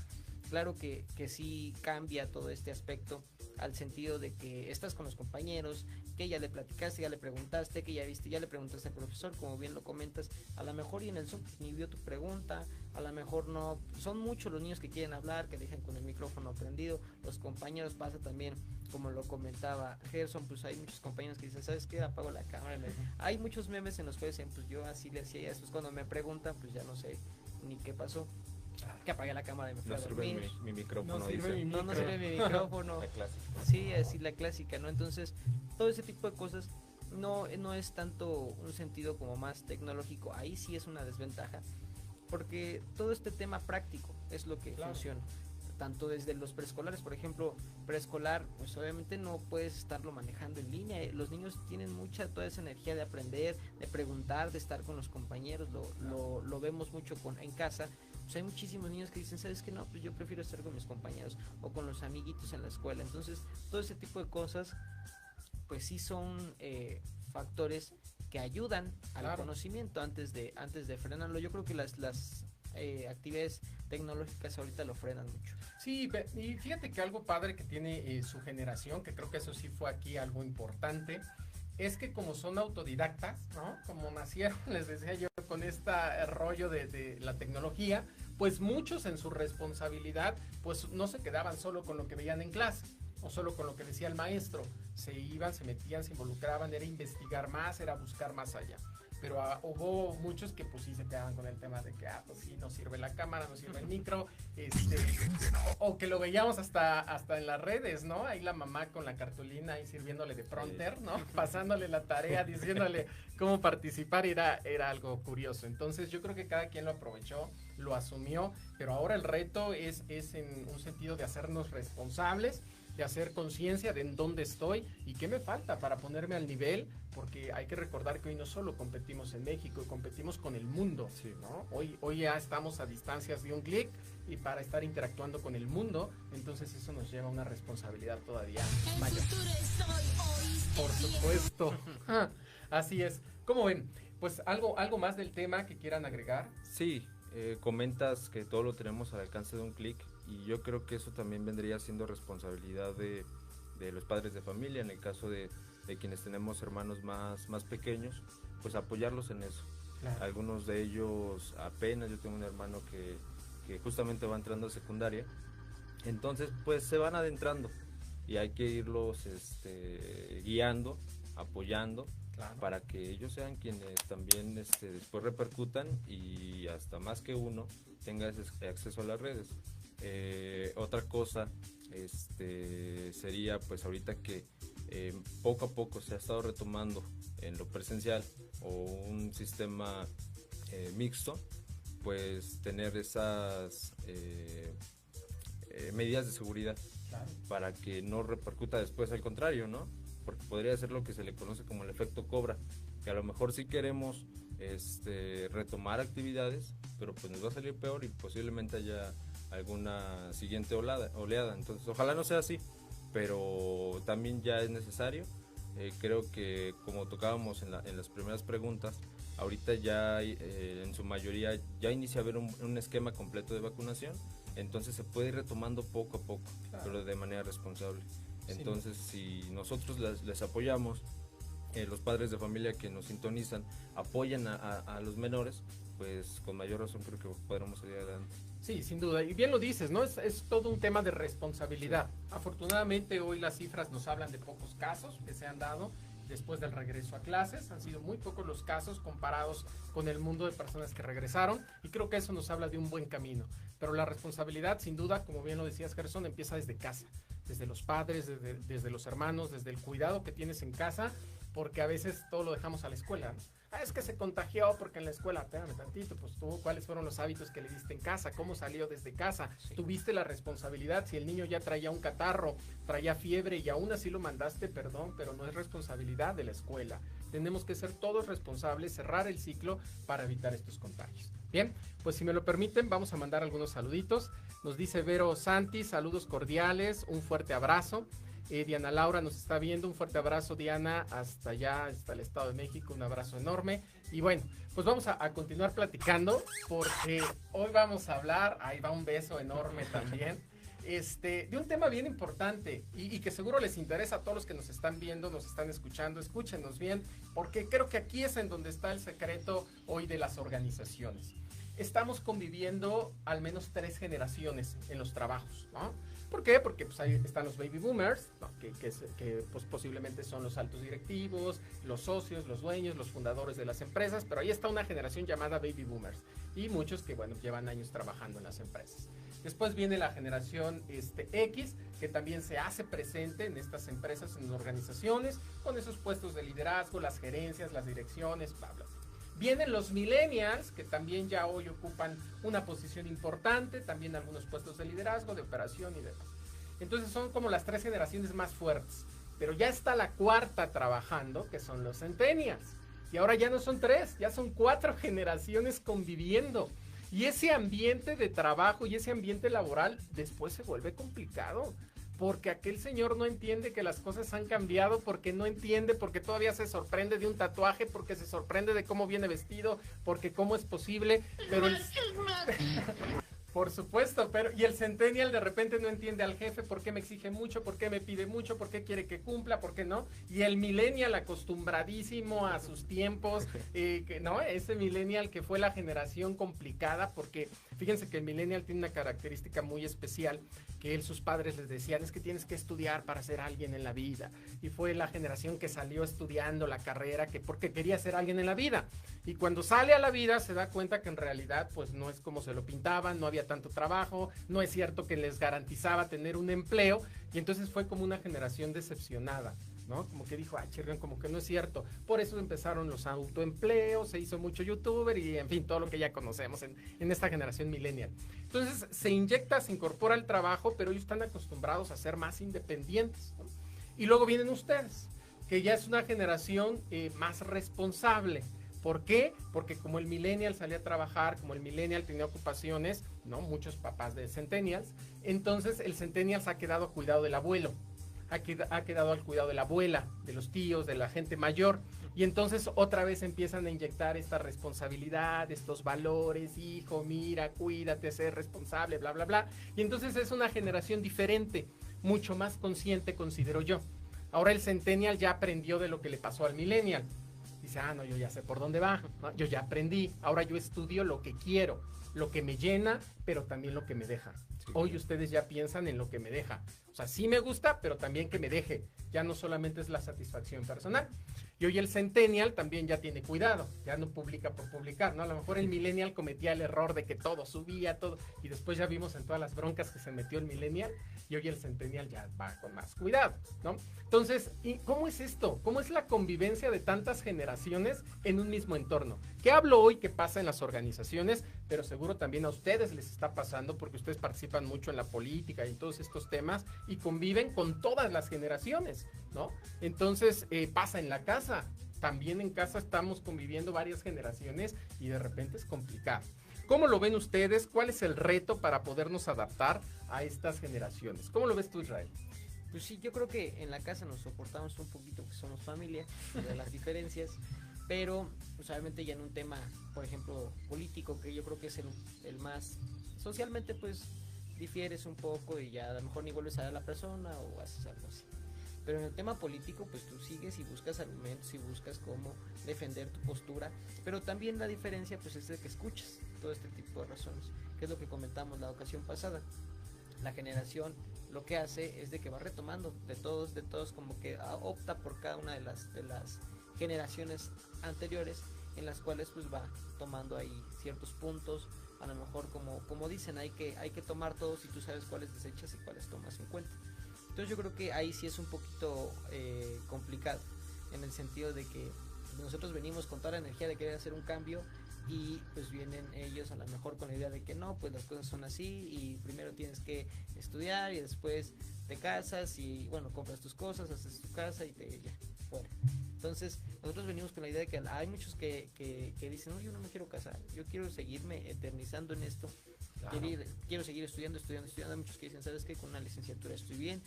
Claro que sí cambia todo este aspecto al sentido de que estás con los compañeros, que ya le platicaste, ya le preguntaste, que ya viste, ya le preguntaste al profesor, como bien lo comentas, a lo mejor y en el Zoom ni vio tu pregunta, a lo mejor no, son muchos los niños que quieren hablar, que dejan con el micrófono prendido, los compañeros pasa también, como lo comentaba Gerson, pues hay muchos compañeros que dicen, ¿sabes qué? Apago la cámara. Hay muchos memes en los cuales dicen, pues yo así le hacía, después cuando me preguntan, pues ya no sé ni qué pasó, que apagué la cámara y me fui a dormir. Mi micrófono, no sirve mi micrófono. La clásica. Sí, así la clásica, ¿no? Entonces, todo ese tipo de cosas no es tanto un sentido como más tecnológico, ahí sí es una desventaja, porque todo este tema práctico es lo que funciona, tanto desde los preescolares, por ejemplo, preescolar, pues obviamente no puedes estarlo manejando en línea, los niños tienen toda esa energía de aprender, de preguntar, de estar con los compañeros, lo vemos mucho en casa. Pues hay muchísimos niños que dicen, ¿sabes qué? No, pues yo prefiero estar con mis compañeros o con los amiguitos en la escuela. Entonces, todo ese tipo de cosas, pues sí son factores que ayudan al conocimiento antes de frenarlo. Yo creo que las actividades tecnológicas ahorita lo frenan mucho. Sí, y fíjate que algo padre que tiene su generación, que creo que eso sí fue aquí algo importante, es que como son autodidactas, ¿no? Como nacieron, les decía yo, con este rollo de la tecnología, pues muchos en su responsabilidad, pues no se quedaban solo con lo que veían en clase, o solo con lo que decía el maestro, se iban, se metían, se involucraban, era investigar más, era buscar más allá. Pero hubo muchos que pues sí se quedaban con el tema de que, pues sí, no sirve la cámara, no sirve el micro, o que lo veíamos hasta en las redes, ¿no? Ahí la mamá con la cartulina ahí sirviéndole de prompter, ¿no? Pasándole la tarea, diciéndole cómo participar, era algo curioso. Entonces yo creo que cada quien lo aprovechó, lo asumió, pero ahora el reto es en un sentido de hacernos responsables, de hacer conciencia de en dónde estoy y qué me falta para ponerme al nivel, porque hay que recordar que hoy no solo competimos en México, competimos con el mundo, ¿no? Hoy ya estamos a distancias de un clic y para estar interactuando con el mundo, entonces eso nos lleva a una responsabilidad todavía mayor. Por supuesto. Así es. ¿Cómo ven? Pues algo más del tema que quieran agregar. Sí, comentas que todo lo tenemos al alcance de un clic. Y yo creo que eso también vendría siendo responsabilidad de los padres de familia, en el caso de quienes tenemos hermanos más pequeños, pues apoyarlos en eso. Claro. Algunos de ellos apenas, yo tengo un hermano que justamente va entrando a secundaria, entonces pues se van adentrando y hay que irlos guiando, apoyando, claro, para que ellos sean quienes también después repercutan y hasta más que uno tenga ese acceso a las redes. Otra cosa sería pues ahorita que poco a poco se ha estado retomando en lo presencial o un sistema mixto, pues tener esas medidas de seguridad, claro, para que no repercuta después al contrario, ¿no? Porque podría ser lo que se le conoce como el efecto cobra, que a lo mejor sí queremos retomar actividades, pero pues nos va a salir peor y posiblemente haya alguna siguiente oleada. Entonces ojalá no sea así, pero también ya es necesario. Creo que como tocábamos en las primeras preguntas, ahorita ya hay, en su mayoría ya inicia a haber un esquema completo de vacunación, entonces se puede ir retomando poco a poco, claro, pero de manera responsable. Entonces si nosotros les apoyamos, los padres de familia que nos sintonizan apoyan a los menores, pues con mayor razón creo que podremos salir adelante. Sí, sin duda, y bien lo dices, ¿no? Es todo un tema de responsabilidad. Sí. Afortunadamente hoy las cifras nos hablan de pocos casos que se han dado después del regreso a clases, han sido muy pocos los casos comparados con el mundo de personas que regresaron, y creo que eso nos habla de un buen camino, pero la responsabilidad sin duda, como bien lo decías Gerson, empieza desde casa, desde los padres, desde los hermanos, desde el cuidado que tienes en casa, porque a veces todo lo dejamos a la escuela, ¿no? Es que se contagió porque en la escuela, espérame tantito, pues tú, ¿cuáles fueron los hábitos que le diste en casa? ¿Cómo salió desde casa? Sí. Tuviste la responsabilidad, si el niño ya traía un catarro, traía fiebre y aún así lo mandaste, perdón, pero no es responsabilidad de la escuela. Tenemos que ser todos responsables, cerrar el ciclo para evitar estos contagios. Bien, pues si me lo permiten, vamos a mandar algunos saluditos. Nos dice Vero Santi, saludos cordiales, un fuerte abrazo. Diana Laura nos está viendo, un fuerte abrazo Diana, hasta allá, hasta el Estado de México, un abrazo enorme. Y bueno, pues vamos a continuar platicando porque hoy vamos a hablar, ahí va un beso enorme también, de un tema bien importante y que seguro les interesa a todos los que nos están viendo, nos están escuchando. Escúchenos bien, porque creo que aquí es en donde está el secreto hoy de las organizaciones. Estamos conviviendo al menos 3 generaciones en los trabajos, ¿no? ¿Por qué? Porque pues ahí están los baby boomers, ¿no? que pues posiblemente son los altos directivos, los socios, los dueños, los fundadores de las empresas, pero ahí está una generación llamada baby boomers y muchos que, bueno, llevan años trabajando en las empresas. Después viene la generación X, que también se hace presente en estas empresas, en organizaciones, con esos puestos de liderazgo, las gerencias, las direcciones, bla, bla. Vienen los millennials, que también ya hoy ocupan una posición importante, también algunos puestos de liderazgo, de operación y demás. Entonces son como las 3 generaciones más fuertes. Pero ya está la 4ª trabajando, que son los centennials. Y ahora ya no son 3, ya son 4 generaciones conviviendo. Y ese ambiente de trabajo y ese ambiente laboral después se vuelve complicado. Porque aquel señor no entiende que las cosas han cambiado, porque no entiende, porque todavía se sorprende de un tatuaje, porque se sorprende de cómo viene vestido, porque cómo es posible, pero por supuesto, pero y el centennial de repente no entiende al jefe, por qué me exige mucho, por qué me pide mucho, por qué quiere que cumpla, por qué no, y el millennial acostumbradísimo a sus tiempos, que no, ese millennial que fue la generación complicada, porque fíjense que el millennial tiene una característica muy especial, que sus padres les decían, es que tienes que estudiar para ser alguien en la vida, y fue la generación que salió estudiando la carrera porque quería ser alguien en la vida, y cuando sale a la vida se da cuenta que en realidad pues no es como se lo pintaban, no había tanto trabajo, no es cierto que les garantizaba tener un empleo, y entonces fue como una generación decepcionada, ¿no? Como que dijo, chirrión, como que no es cierto. Por eso empezaron los autoempleos, se hizo mucho youtuber y en fin, todo lo que ya conocemos en esta generación millennial. Entonces se inyecta, se incorpora el trabajo, pero ellos están acostumbrados a ser más independientes, ¿no? Y luego vienen ustedes, que ya es una generación más responsable. ¿Por qué? Porque como el millennial salía a trabajar, como el millennial tenía ocupaciones, ¿no? Muchos papás de centennials, entonces el centennial se ha quedado a cuidado del abuelo, ha quedado al cuidado de la abuela, de los tíos, de la gente mayor, y entonces otra vez empiezan a inyectar esta responsabilidad, estos valores, hijo, mira, cuídate, sé responsable, bla, bla, bla, y entonces es una generación diferente, mucho más consciente, considero yo. Ahora el centennial ya aprendió de lo que le pasó al millennial. Dice, no, yo ya sé por dónde va, ¿no? Yo ya aprendí, ahora yo estudio lo que quiero, lo que me llena, pero también lo que me deja. Sí. Hoy ustedes ya piensan en lo que me deja. O sea, sí me gusta, pero también que me deje. Ya no solamente es la satisfacción personal. Y hoy el centennial también ya tiene cuidado, ya no publica por publicar, ¿no? A lo mejor el millennial cometía el error de que todo subía, todo, y después ya vimos en todas las broncas que se metió el millennial, y hoy el centennial ya va con más cuidado, ¿no? Entonces, ¿y cómo es esto? ¿Cómo es la convivencia de tantas generaciones en un mismo entorno? ¿Qué hablo hoy que pasa en las organizaciones? Pero seguro también a ustedes les está pasando porque ustedes participan mucho en la política y en todos estos temas y conviven con todas las generaciones, ¿no? Entonces, pasa en la casa. También en casa estamos conviviendo varias generaciones y de repente es complicado. ¿Cómo lo ven ustedes? ¿Cuál es el reto para podernos adaptar a estas generaciones? ¿Cómo lo ves tú, Israel? Pues sí, yo creo que en la casa nos soportamos un poquito, que somos familia, de las diferencias, pero pues obviamente ya en un tema, por ejemplo, político, que yo creo que es el más, socialmente pues difieres un poco y ya a lo mejor ni vuelves a ver a la persona o haces algo así. Pero en el tema político, pues tú sigues y buscas argumentos y buscas cómo defender tu postura, pero también la diferencia pues es de que escuchas todo este tipo de razones, que es lo que comentamos la ocasión pasada. La generación lo que hace es de que va retomando de todos como que opta por cada una de las generaciones anteriores, en las cuales pues va tomando ahí ciertos puntos, a lo mejor como dicen, hay que tomar todos y tú sabes cuáles desechas y cuáles tomas en cuenta. Entonces yo creo que ahí sí es un poquito complicado, en el sentido de que nosotros venimos con toda la energía de querer hacer un cambio y pues vienen ellos a lo mejor con la idea de que no, pues las cosas son así y primero tienes que estudiar y después te casas y bueno, compras tus cosas, haces tu casa y ya, fuera. Entonces nosotros venimos con la idea de que hay muchos que dicen, no, yo no me quiero casar, yo quiero seguirme eternizando en esto, claro. Quiero seguir estudiando, hay muchos que dicen, ¿sabes qué? Con una licenciatura estoy bien.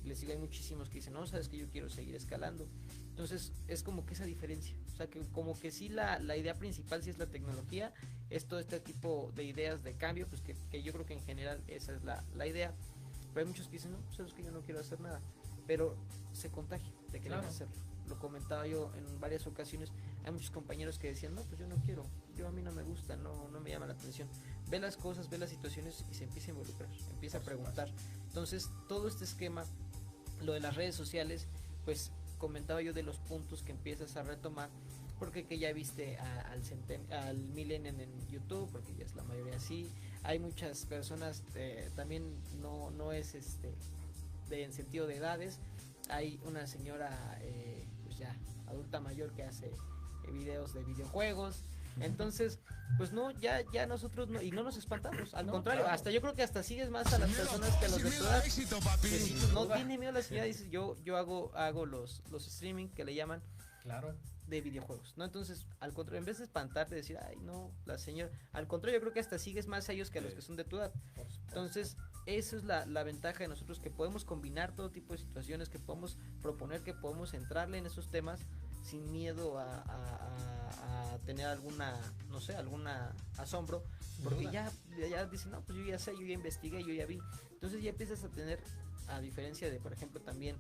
Les digo, hay muchísimos que dicen, no, sabes que yo quiero seguir escalando. Entonces es como que esa diferencia, o sea que como que sí la idea principal sí es la tecnología, es todo este tipo de ideas de cambio, pues que yo creo que en general esa es la idea, Pero hay muchos que dicen, no, pues es que yo no quiero hacer nada, pero se contagia de querer hacerlo. Lo comentaba yo en varias ocasiones, hay muchos compañeros que decían, no, pues yo no quiero, a mí no me gusta, no me llama la atención. Ve las cosas, ve las situaciones y se empieza a involucrar, empieza a preguntar. Entonces, todo este esquema, lo de las redes sociales, pues comentaba yo de los puntos que empiezas a retomar, porque que ya viste al Millennium en YouTube, porque ya es la mayoría así. Hay muchas personas, también no es en sentido de edades. Hay una señora pues ya adulta mayor que hace videos de videojuegos. Entonces, pues no, ya nosotros no, y no nos espantamos, al contrario, hasta yo creo que hasta sigues más a las personas que a los de tu edad. No tiene miedo la señora, dice, yo hago los streaming que le llaman. Claro. De videojuegos, ¿no? Entonces, al contrario, en vez de espantarte, decir, ay, no, la señora, al contrario, yo creo que hasta sigues más a ellos que a los que son de tu edad. Entonces, esa es la ventaja de nosotros, que podemos combinar todo tipo de situaciones, que podemos proponer, que podemos entrarle en esos temas sin miedo a tener alguna asombro, porque ya dicen, no, pues yo ya sé, yo ya investigué, yo ya vi. Entonces ya empiezas a tener, a diferencia de, por ejemplo, también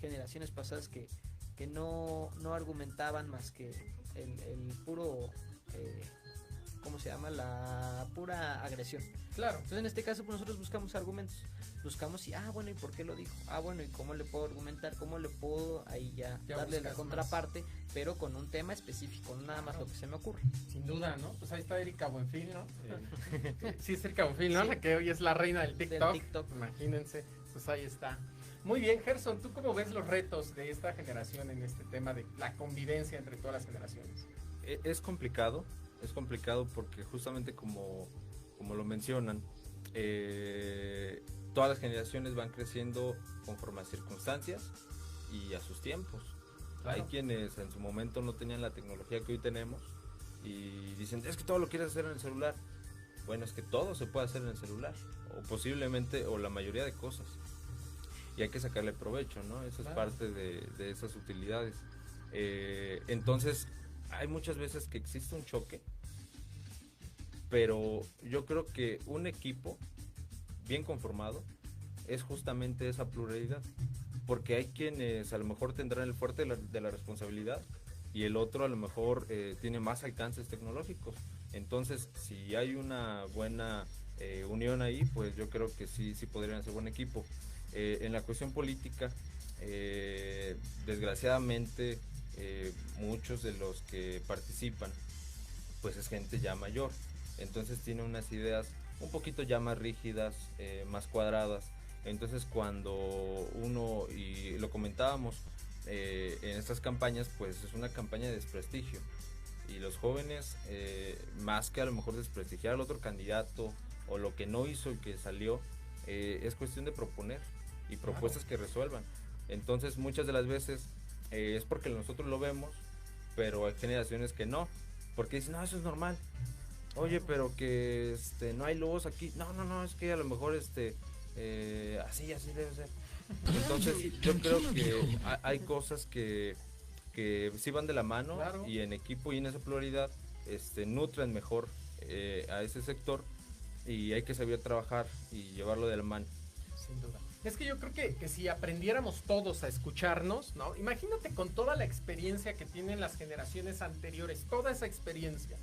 generaciones pasadas que no argumentaban más que el puro, ¿cómo se llama? La pura agresión. Claro. Entonces en este caso pues nosotros buscamos argumentos, buscamos y bueno, ¿y por qué lo dijo? Bueno, ¿y cómo le puedo argumentar? ¿Cómo le puedo ahí ya darle la contraparte? Más. Pero con un tema específico, no nada más lo que se me ocurre. Sin duda, ¿no? Pues ahí está Erika Buenfil, ¿no? Sí, es Erika Buenfil, ¿no? Sí. La que hoy es la reina del TikTok. Imagínense, pues ahí está. Muy bien, Gerson, ¿tú cómo ves los retos de esta generación en este tema de la convivencia entre todas las generaciones? Es complicado porque justamente como lo mencionan, todas las generaciones van creciendo conforme a circunstancias y a sus tiempos. Claro. Hay quienes en su momento no tenían la tecnología que hoy tenemos y dicen, es que todo lo quieres hacer en el celular. Bueno, es que todo se puede hacer en el celular, o posiblemente, o la mayoría de cosas. Y hay que sacarle provecho, ¿no? Eso es parte de esas utilidades. Entonces, hay muchas veces que existe un choque, pero yo creo que un equipo bien conformado es justamente esa pluralidad, porque hay quienes a lo mejor tendrán el fuerte de la responsabilidad y el otro a lo mejor tiene más alcances tecnológicos. Entonces, si hay una buena unión ahí, pues yo creo que sí podrían ser buen equipo. En la cuestión política, desgraciadamente, muchos de los que participan, pues es gente ya mayor, entonces tiene unas ideas un poquito ya más rígidas, más cuadradas. Entonces cuando uno, y lo comentábamos en estas campañas, pues es una campaña de desprestigio, y los jóvenes, más que a lo mejor desprestigiar al otro candidato o lo que no hizo y que salió, es cuestión de proponer y propuestas que resuelvan. Entonces muchas de las veces es porque nosotros lo vemos, pero hay generaciones que no, porque dicen, no, eso es normal. Oye, pero que no hay luz aquí. No, es que a lo mejor así debe ser. Entonces yo creo que hay cosas que sí van de la mano, claro, y en equipo y en esa pluralidad nutren mejor a ese sector, y hay que saber trabajar y llevarlo de la mano. Sin duda. Es que yo creo que si aprendiéramos todos a escucharnos, ¿no? Imagínate con toda la experiencia que tienen las generaciones anteriores, toda esa experiencia,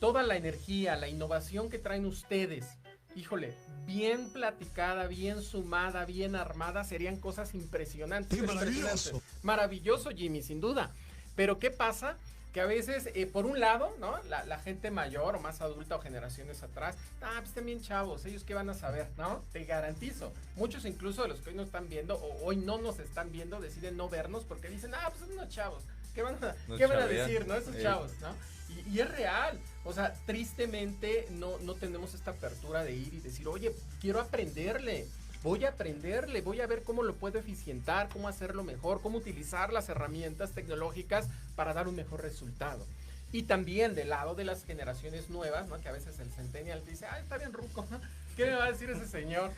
toda la energía, la innovación que traen ustedes, híjole, bien platicada, bien sumada, bien armada, serían cosas impresionantes. Sí, maravilloso. Maravilloso, Jimmy, sin duda. Pero ¿qué pasa? Que a veces, por un lado, ¿no? La gente mayor o más adulta o generaciones atrás, pues también chavos, ellos qué van a saber, ¿no? Te garantizo. Muchos incluso de los que hoy nos están viendo o hoy no nos están viendo deciden no vernos porque dicen, pues son unos chavos. ¿Qué van a decir, no? Esos chavos, ¿no? Y es real. O sea, tristemente no tenemos esta apertura de ir y decir, oye, quiero aprenderle. Voy a aprenderle, voy a ver cómo lo puedo eficientar, cómo hacerlo mejor, cómo utilizar las herramientas tecnológicas para dar un mejor resultado. Y también del lado de las generaciones nuevas, ¿no? Que a veces el centennial dice, está bien ruco, ¿no? ¿Qué me va a decir ese señor?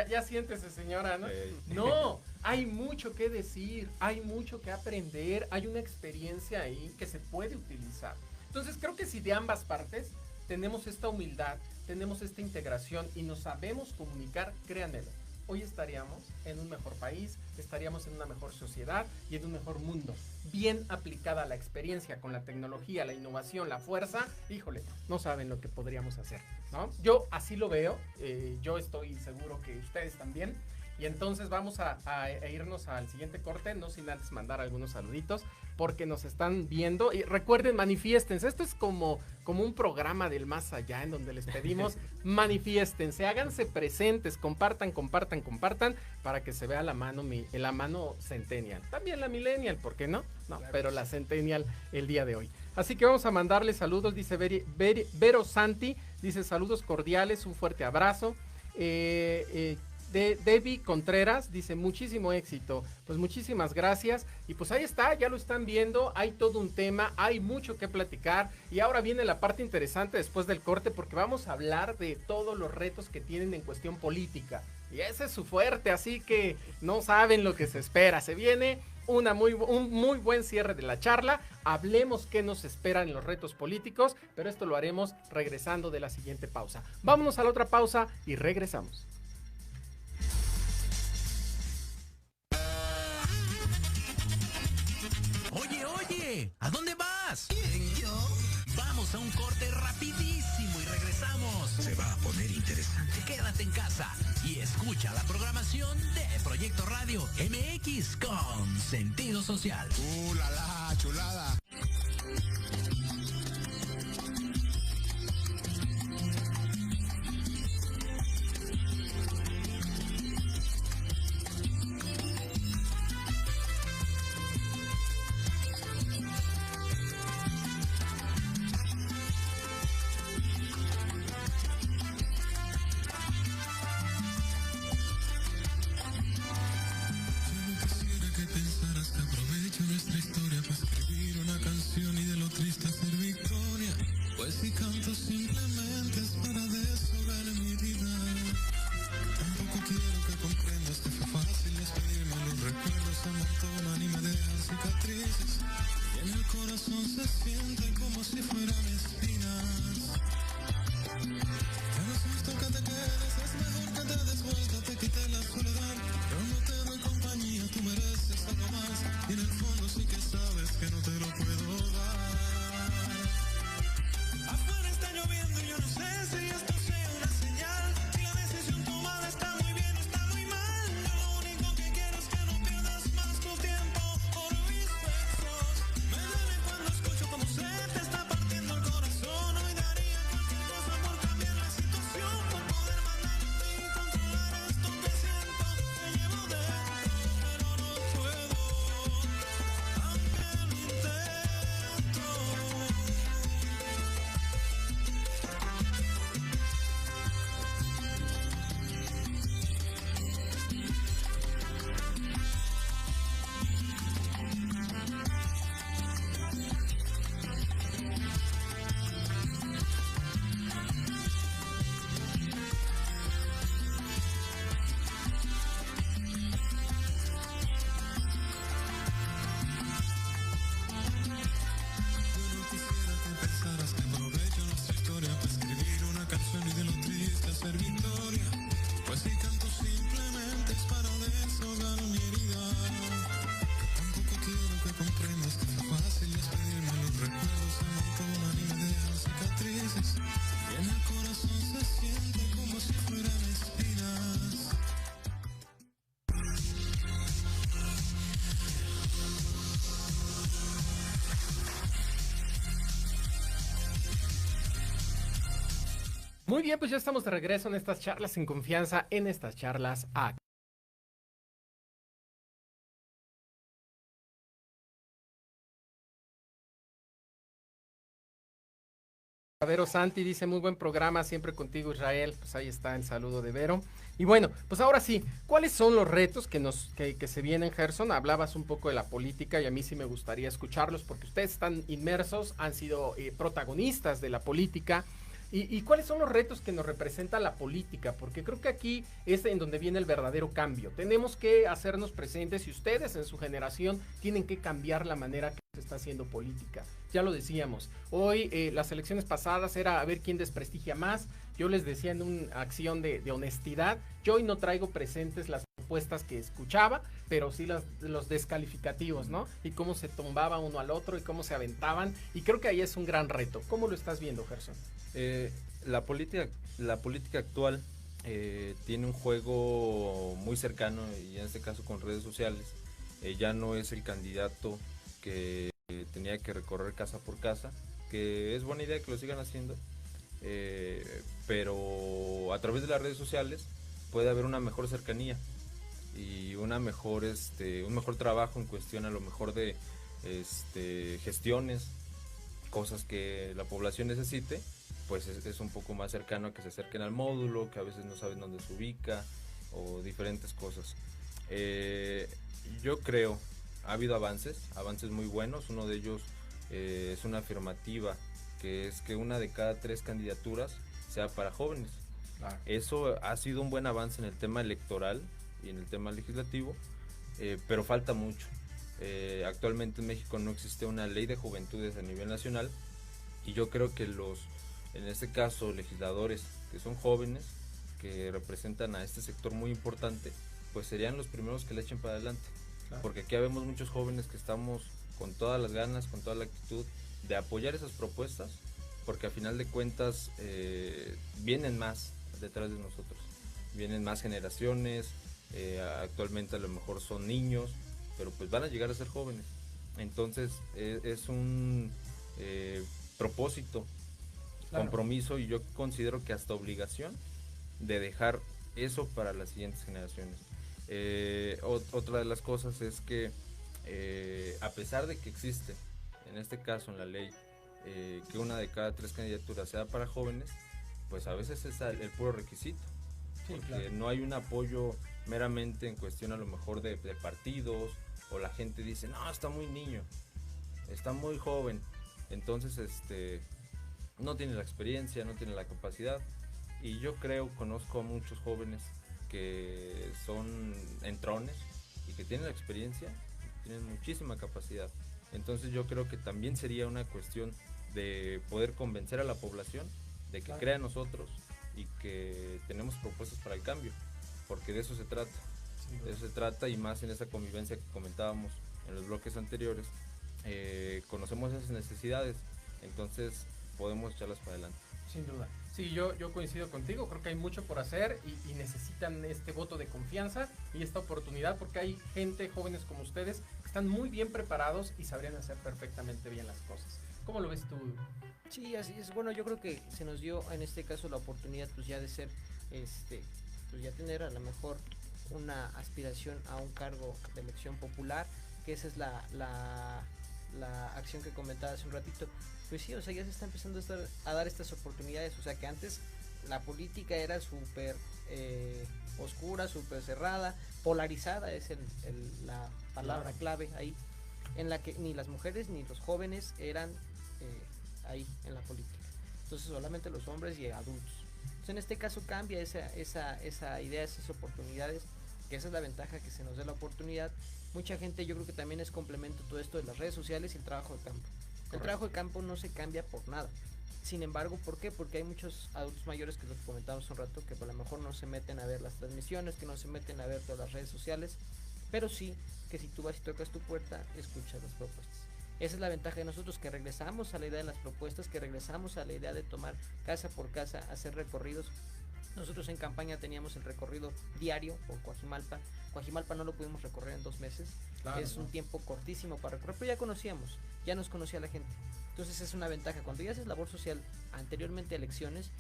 Ya siéntese, señora, ¿no? No, hay mucho que decir, hay mucho que aprender, hay una experiencia ahí que se puede utilizar. Entonces creo que si de ambas partes tenemos esta humildad, tenemos esta integración y nos sabemos comunicar, créanmelo, hoy estaríamos en un mejor país, estaríamos en una mejor sociedad y en un mejor mundo. Bien aplicada la experiencia con la tecnología, la innovación, la fuerza, híjole, no saben lo que podríamos hacer, ¿no? Yo así lo veo, yo estoy seguro que ustedes también. Y entonces vamos a irnos al siguiente corte, no sin antes mandar algunos saluditos, porque nos están viendo. Y recuerden, manifiéstense. Esto es como un programa del más allá, en donde les pedimos manifiéstense, háganse presentes, compartan, para que se vea la mano centennial. También la millennial, ¿por qué no? No, claro, pero la centennial el día de hoy. Así que vamos a mandarle saludos, dice Vero Santi, dice saludos cordiales, un fuerte abrazo. Debbie Contreras dice muchísimo éxito, pues muchísimas gracias y pues ahí está, ya lo están viendo, hay todo un tema, hay mucho que platicar y ahora viene la parte interesante después del corte porque vamos a hablar de todos los retos que tienen en cuestión política y ese es su fuerte, así que no saben lo que se espera, se viene un muy buen cierre de la charla, hablemos qué nos esperan en los retos políticos, pero esto lo haremos regresando de la siguiente pausa. Vámonos a la otra pausa y regresamos. Oye, ¿a dónde vas? ¿Quién, yo? Vamos a un corte rapidísimo y regresamos. Se va a poner interesante. Quédate en casa y escucha la programación de Proyecto Radio MX con sentido social. La chulada. Muy bien, pues ya estamos de regreso en estas charlas en confianza, en estas charlas A. Vero Santi dice, muy buen programa, siempre contigo Israel, pues ahí está el saludo de Vero. Y bueno, pues ahora sí, ¿cuáles son los retos que se vienen, Gerson? Hablabas un poco de la política y a mí sí me gustaría escucharlos porque ustedes están inmersos, han sido protagonistas de la política. ¿Y cuáles son los retos que nos representa la política? Porque creo que aquí es en donde viene el verdadero cambio. Tenemos que hacernos presentes y ustedes en su generación tienen que cambiar la manera que se está haciendo política. Ya lo decíamos, hoy las elecciones pasadas era a ver quién desprestigia más Yo les decía en una acción de honestidad, yo hoy no traigo presentes las propuestas que escuchaba, pero sí los descalificativos, ¿no? Y cómo se tumbaba uno al otro y cómo se aventaban, y creo que ahí es un gran reto. ¿Cómo lo estás viendo, Gerson? La política actual tiene un juego muy cercano, y en este caso con redes sociales. Ya no es el candidato que tenía que recorrer casa por casa, que es buena idea que lo sigan haciendo, pero a través de las redes sociales puede haber una mejor cercanía y un mejor trabajo en cuestión a lo mejor de gestiones, cosas que la población necesite. Pues es un poco más cercano a que se acerquen al módulo, que a veces no saben dónde se ubica, o diferentes cosas. Yo creo, ha habido avances muy buenos. Uno de ellos es una afirmativa, que es que 1 de cada 3 candidaturas sea para jóvenes. Claro. Eso ha sido un buen avance en el tema electoral y en el tema legislativo, pero falta mucho. Actualmente en México no existe una ley de juventudes a nivel nacional, y yo creo que en este caso, legisladores que son jóvenes, que representan a este sector muy importante, pues serían los primeros que le echen para adelante. Claro. Porque aquí vemos muchos jóvenes que estamos con todas las ganas, con toda la actitud de apoyar esas propuestas, porque a final de cuentas vienen más detrás de nosotros, vienen más generaciones, actualmente a lo mejor son niños, pero pues van a llegar a ser jóvenes. Entonces es un propósito, claro, compromiso, y yo considero que hasta obligación de dejar eso para las siguientes generaciones. Otra de las cosas es que a pesar de que existe, en este caso en la ley, que 1 de cada 3 candidaturas sea para jóvenes, pues a veces es el puro requisito, sí, porque claro, no hay un apoyo meramente en cuestión a lo mejor de partidos, o la gente dice, no, está muy niño, está muy joven, entonces no tiene la experiencia, no tiene la capacidad. Y yo conozco a muchos jóvenes que son entrones y que tienen la experiencia, tienen muchísima capacidad. Entonces yo creo que también sería una cuestión de poder convencer a la población de que claro, crea en nosotros y que tenemos propuestas para el cambio, porque de eso se trata. Sí, de eso se trata, y más en esa convivencia que comentábamos en los bloques anteriores. Conocemos esas necesidades, entonces podemos echarlas para adelante. Sin duda. Sí, yo coincido contigo, creo que hay mucho por hacer y necesitan este voto de confianza y esta oportunidad, porque hay gente, jóvenes como ustedes, que están muy bien preparados y sabrían hacer perfectamente bien las cosas. ¿Cómo lo ves tú? Sí, así es. Bueno, yo creo que se nos dio en este caso la oportunidad pues ya de ser, pues ya tener a lo mejor una aspiración a un cargo de elección popular, que esa es la acción que comentaba hace un ratito. Pues sí, o sea, ya se está empezando a dar estas oportunidades. O sea, que antes la política era súper oscura, súper cerrada, polarizada, es la palabra clave ahí, en la que ni las mujeres ni los jóvenes eran ahí en la política. Entonces solamente los hombres y adultos. Entonces en este caso cambia esa idea, esas oportunidades, que esa es la ventaja, que se nos dé la oportunidad. Mucha gente, yo creo que también es complemento todo esto de las redes sociales y el trabajo de campo. Correcto. El trabajo de campo no se cambia por nada. Sin embargo, ¿por qué? Porque hay muchos adultos mayores, que lo comentamos un rato, que por lo mejor no se meten a ver las transmisiones, que no se meten a ver todas las redes sociales, pero sí que si tú vas y tocas tu puerta, escuchas las propuestas. Esa es la ventaja de nosotros, que regresamos a la idea de las propuestas, que regresamos a la idea de tomar casa por casa, hacer recorridos. Nosotros en campaña teníamos el recorrido diario por Coajimalpa. Coajimalpa no lo pudimos recorrer en 2 meses. Claro, es un tiempo cortísimo para recorrer, pero ya conocíamos, ya nos conocía la gente. Entonces es una ventaja. Cuando ya haces labor social anteriormente a elecciones,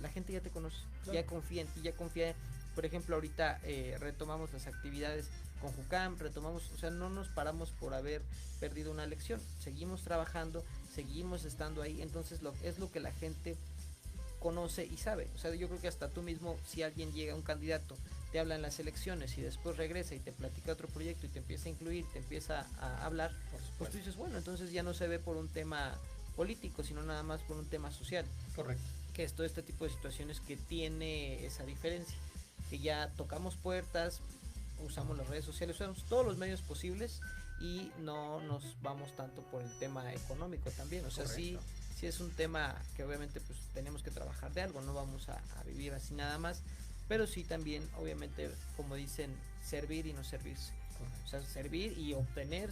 la gente ya te conoce, claro, ya confía en ti, ya confía. Por ejemplo, ahorita retomamos las actividades con Jucam, o sea, no nos paramos por haber perdido una elección. Seguimos trabajando, seguimos estando ahí. Entonces es lo que la gente conoce y sabe. O sea, yo creo que hasta tú mismo, si alguien llega, un candidato, te habla en las elecciones y después regresa y te platica otro proyecto y te empieza a incluir, te empieza a hablar, pues tú dices, bueno, entonces ya no se ve por un tema político, sino nada más por un tema social. Correcto. Que es todo este tipo de situaciones que tiene esa diferencia, que ya tocamos puertas, usamos las redes sociales, usamos todos los medios posibles y no nos vamos tanto por el tema económico también. O sea, sí sí es un tema que obviamente pues tenemos que trabajar de algo, no vamos a vivir así nada más, pero sí también obviamente, como dicen, servir y no servirse. O sea, servir y obtener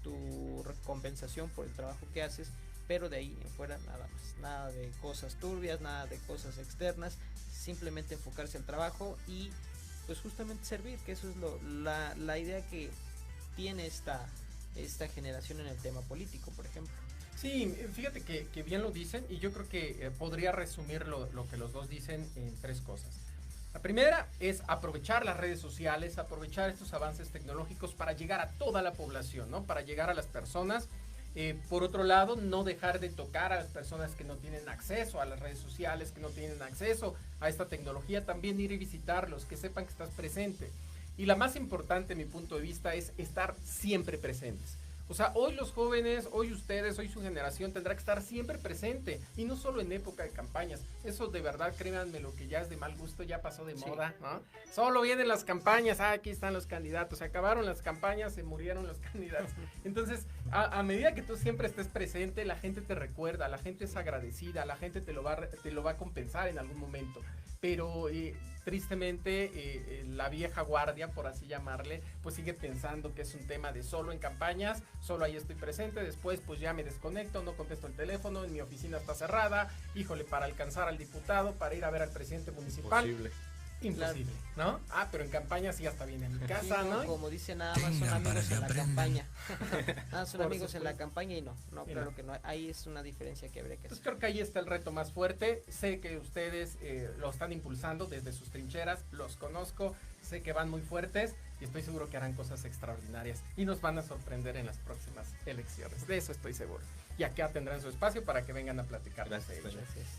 tu recompensación por el trabajo que haces, pero de ahí en fuera nada más, nada de cosas turbias, nada de cosas externas, simplemente enfocarse al trabajo y pues justamente servir, que eso es la idea que tiene esta generación en el tema político, por ejemplo. Sí, fíjate que bien lo dicen, y yo creo que podría resumir lo que los dos dicen en 3 cosas. La primera es aprovechar las redes sociales, aprovechar estos avances tecnológicos para llegar a toda la población, ¿no? Para llegar a las personas. Por otro lado, no dejar de tocar a las personas que no tienen acceso a las redes sociales, que no tienen acceso a esta tecnología, también ir y visitarlos, que sepan que estás presente. Y la más importante, en mi punto de vista, es estar siempre presentes. O sea, hoy los jóvenes, hoy ustedes, hoy su generación tendrá que estar siempre presente, y no solo en época de campañas. Eso de verdad, créanme, lo que ya es de mal gusto ya pasó de moda, ¿no? Solo vienen las campañas, aquí están los candidatos, se acabaron las campañas, se murieron los candidatos. Entonces, a medida que tú siempre estés presente, la gente te recuerda, la gente es agradecida, la gente te lo va a compensar en algún momento. Pero tristemente la vieja guardia, por así llamarle, pues sigue pensando que es un tema de solo en campañas, solo ahí estoy presente, después pues ya me desconecto, no contesto el teléfono, en mi oficina está cerrada, híjole, para alcanzar al diputado, para ir a ver al presidente municipal. Imposible, ¿no? Pero en campaña sí hasta viene a mi casa, sí, ¿no? Como dice, nada más son amigos en la campaña. Son amigos en la campaña y no, claro que no. Ahí es una diferencia que habría que hacer. Pues creo que ahí está el reto más fuerte. Sé que ustedes lo están impulsando desde sus trincheras, los conozco, sé que van muy fuertes y estoy seguro que harán cosas extraordinarias y nos van a sorprender en las próximas elecciones. De eso estoy seguro. Y acá tendrán su espacio para que vengan a platicar. Gracias.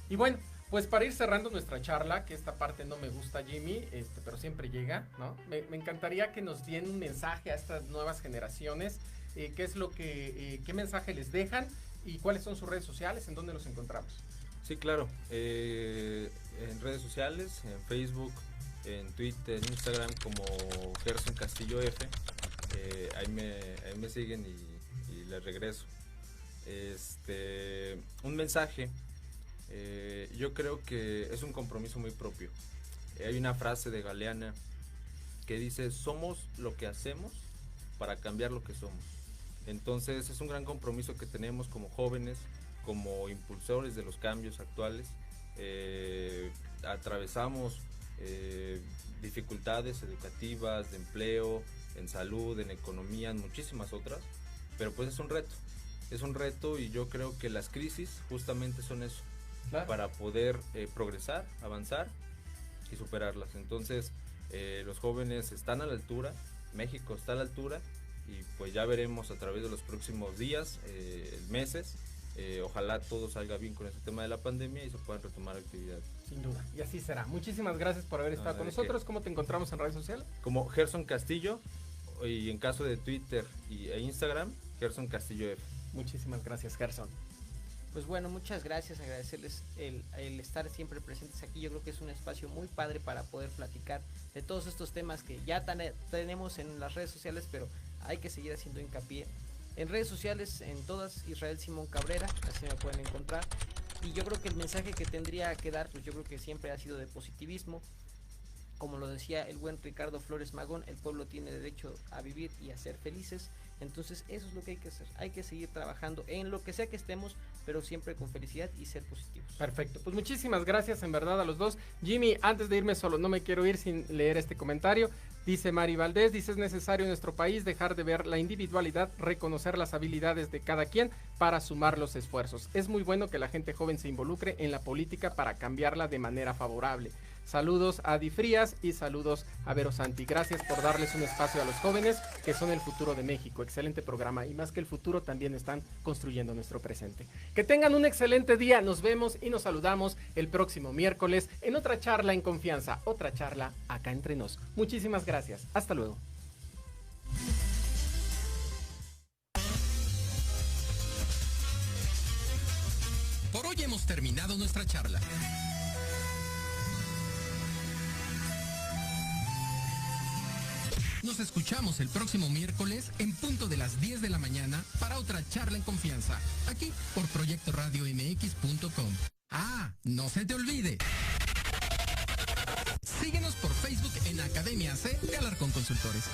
Y bueno, pues para ir cerrando nuestra charla, que esta parte no me gusta, Jimmy, pero siempre llega, ¿no? Me encantaría que nos den un mensaje a estas nuevas generaciones, qué es lo que, qué mensaje les dejan y cuáles son sus redes sociales, en dónde los encontramos. Sí, claro, en redes sociales, en Facebook, en Twitter, en Instagram como Gerson Castillo F, ahí me siguen y les regreso. Un mensaje, yo creo que es un compromiso muy propio. Hay una frase de Galeana que dice: somos lo que hacemos para cambiar lo que somos. Entonces es un gran compromiso que tenemos como jóvenes, como impulsores de los cambios actuales. Atravesamos dificultades educativas, de empleo, en salud, en economía, en muchísimas otras, pero pues es un reto y yo creo que las crisis justamente son eso, claro, para poder progresar, avanzar y superarlas. Entonces los jóvenes están a la altura, México está a la altura y pues ya veremos a través de los próximos días, meses. Ojalá todo salga bien con este tema de la pandemia y se puedan retomar actividades. Sin duda, y así será. Muchísimas gracias por haber estado con nosotros. ¿Cómo te encontramos en redes sociales? Como Gerson Castillo, y en caso de Twitter e Instagram, Gerson Castillo F. Muchísimas gracias, Gerson. Pues bueno, muchas gracias, agradecerles el estar siempre presentes aquí. Yo creo que es un espacio muy padre para poder platicar de todos estos temas que ya tenemos en las redes sociales, pero hay que seguir haciendo hincapié. En redes sociales, en todas, Israel Simón Cabrera, así me pueden encontrar. Y yo creo que el mensaje que tendría que dar, pues yo creo que siempre ha sido de positivismo. Como lo decía el buen Ricardo Flores Magón, el pueblo tiene derecho a vivir y a ser felices. Entonces eso es lo que hay que hacer. Hay que seguir trabajando en lo que sea que estemos, pero siempre con felicidad y ser positivos. Perfecto, pues muchísimas gracias en verdad a los dos. Jimmy, antes de irme solo, no me quiero ir sin leer este comentario. Dice Mari Valdés, dice: es necesario en nuestro país dejar de ver la individualidad, reconocer las habilidades de cada quien para sumar los esfuerzos. Es muy bueno que la gente joven se involucre en la política para cambiarla de manera favorable. Saludos a Adi Frías y saludos a Vero Santi. Gracias por darles un espacio a los jóvenes que son el futuro de México. Excelente programa y más que el futuro también están construyendo nuestro presente. Que tengan un excelente día. Nos vemos y nos saludamos el próximo miércoles en otra charla en confianza. Otra charla acá entre nos. Muchísimas gracias. Hasta luego. Por hoy hemos terminado nuestra charla. Nos escuchamos el próximo miércoles en punto de las 10 de la mañana para otra charla en confianza, aquí por proyectoradiomx.com. Ah, no se te olvide. Síguenos por Facebook en Academia AC de Alarcón Consultores.